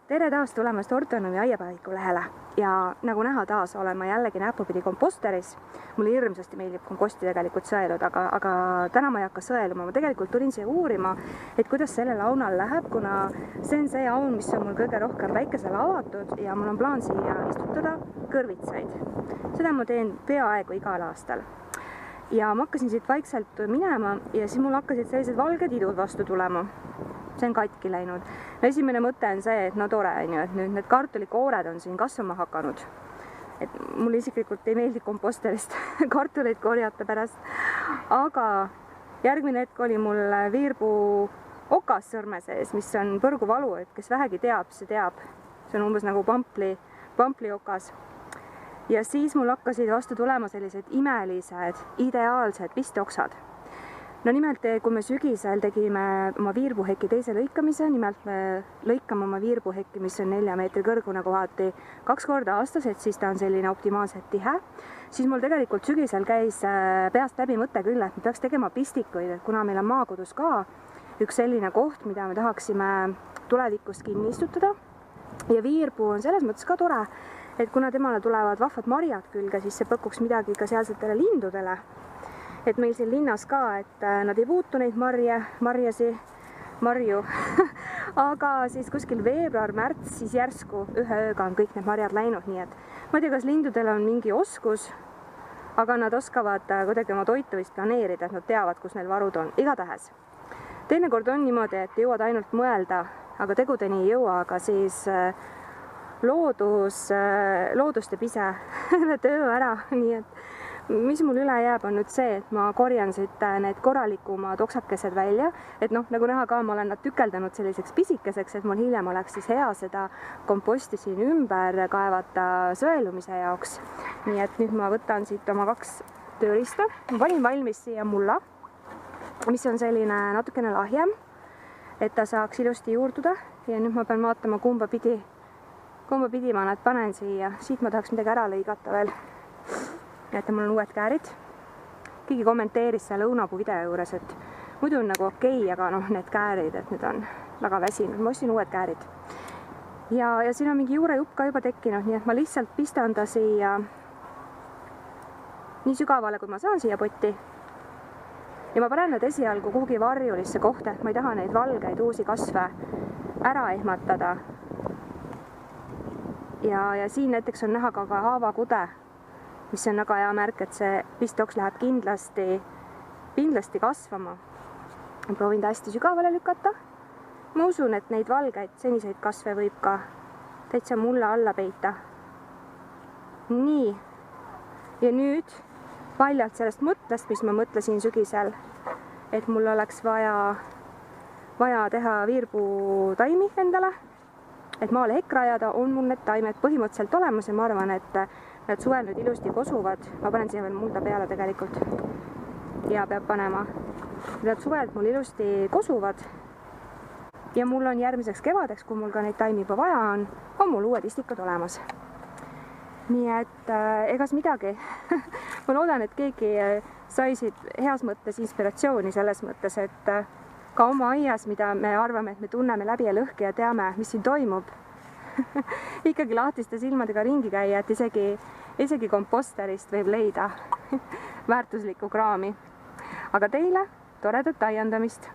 Tere taas tulemast Ortonumi aiapäeviku lehele ja nagu näha taas olen ma jällegi näpupidi komposteris. Mulle hirmsasti meeldib komposti tegelikult sõeluda, aga täna ma ei hakka sõeluma. Ma tegelikult tulin siia uurima, et kuidas sellel aunal läheb, kuna see on see aun, mis on mul kõige rohkem päikesele avatud ja mul on plaan siia istutada kõrvitsaid. Seda ma teen peaaegu igal aastal. Ja ma hakkasin siit vaikselt minema ja siis mul hakkasid sellised valged idud vastu tulema. See on katki läinud. Esimene mõte on see, et no tore on ju, et nüüd need kartulikoored on siin kasvama hakanud. Et mulle isiklikult ei meeldi komposterist kartuleid korjata pärast. Aga järgmine hetk oli mul viirbu okas sõrme sees, mis on põrguvalu, et kes vähegi teab, see teab. See on umbes nagu pampli okas. Ja siis mul hakkasid vastu tulema sellised imelised, ideaalsed pisteoksad. No nimelt, kui me sügisel tegime oma viirbuheki teise lõikamise, nimelt me lõikame oma viirbuhekki, mis on 4 meetri kõrgune kohati 2 korda aastas, et siis ta on selline optimaalselt tihe, siis mul tegelikult sügisel käis peast läbi mõte küll, et me peaks tegema pistikuid, et kuna meil on maakodus ka üks selline koht, mida me tahaksime tulevikus kinni istutada ja viirbu on selles mõttes ka tore, et kuna temale tulevad vahvad marjad külge, siis see põkuks midagi ka sealsetele lindudele. Et meil siin linnas ka, et nad ei puutu neid marju, aga siis kuskil veebruar-märts, siis järsku ühe ööga on kõik need marjad läinud, nii et ma ei tea, kas lindudel on mingi oskus, aga nad oskavad kuidagi oma toitumist planeerida, et nad teavad, kus neil varud on. Igatahes. Teinekord on niimoodi, et jõuad ainult mõelda, aga tegudeni ei jõua, aga siis loodus teeb ise töö ära, nii et mis mul üle jääb on nüüd see, et ma korjan siit need korralikumad oksakesed välja, et noh, nagu näha ka, ma olen nad tükeldanud selliseks pisikeseks, et mul hiljem oleks siis hea seda komposti siin ümber kaevata sõelumise jaoks. Nii et nüüd ma võtan siit oma 2 tööriista. Ma panin valmis siia mulla, mis on selline natukene lahjem, et ta saaks ilusti juurduda ja nüüd ma pean vaatama, kumba pidi ma nad panen siia. Siit ma tahaks midagi ära lõigata veel. Et mul on uued käärid. Keegi kommenteeris seal õunapuu video juures, et muidu on nagu okei, aga noh, need käärid, et need on väga väsinud. Ma ostsin uued käärid. Ja siin on mingi juurejupp ka juba tekkinud, nii et ma lihtsalt pistan ta siia nii sügavale, kui ma saan siia potti. Ja ma panen nad esialgu kuhugi varjulisse kohta, et ma ei taha neid valgeid uusi kasve ära ehmatada. Ja siin näiteks on näha ka haavakude, mis on väga hea märk, et see pisteoks läheb kindlasti kasvama. Ma proovin ta hästi sügavale lükata. Ma usun, et neid valgeid seniseid kasve võib ka täitsa mulla alla peita. Nii. Ja nüüd paljalt sellest mõttest, mis ma mõtlesin sügisel, et mul oleks vaja teha viirbu taimi endale, et maale hekk rajada, on mul need taimed põhimõtteliselt olemas ja ma arvan, et nad suvel nüüd ilusti kosuvad. Ma panen siia veel mulda peale tegelikult. Ja peab panema. Nad suvel mul ilusti kosuvad. Ja mul on järgmiseks kevadeks, kui mul ka neid taimi juba vaja on mul uued istikad olemas. Nii et egas midagi. Ma loodan, et keegi sai siit heas mõttes inspiratsiooni selles mõttes, et ka oma aias, mida me arvame, et me tunneme läbi ja lõhki ja teame, mis siin toimub. Ikkagi lahtiste silmadega ringi käia, et isegi komposterist võib leida väärtuslikku kraami. Aga teile toredat aiandamist!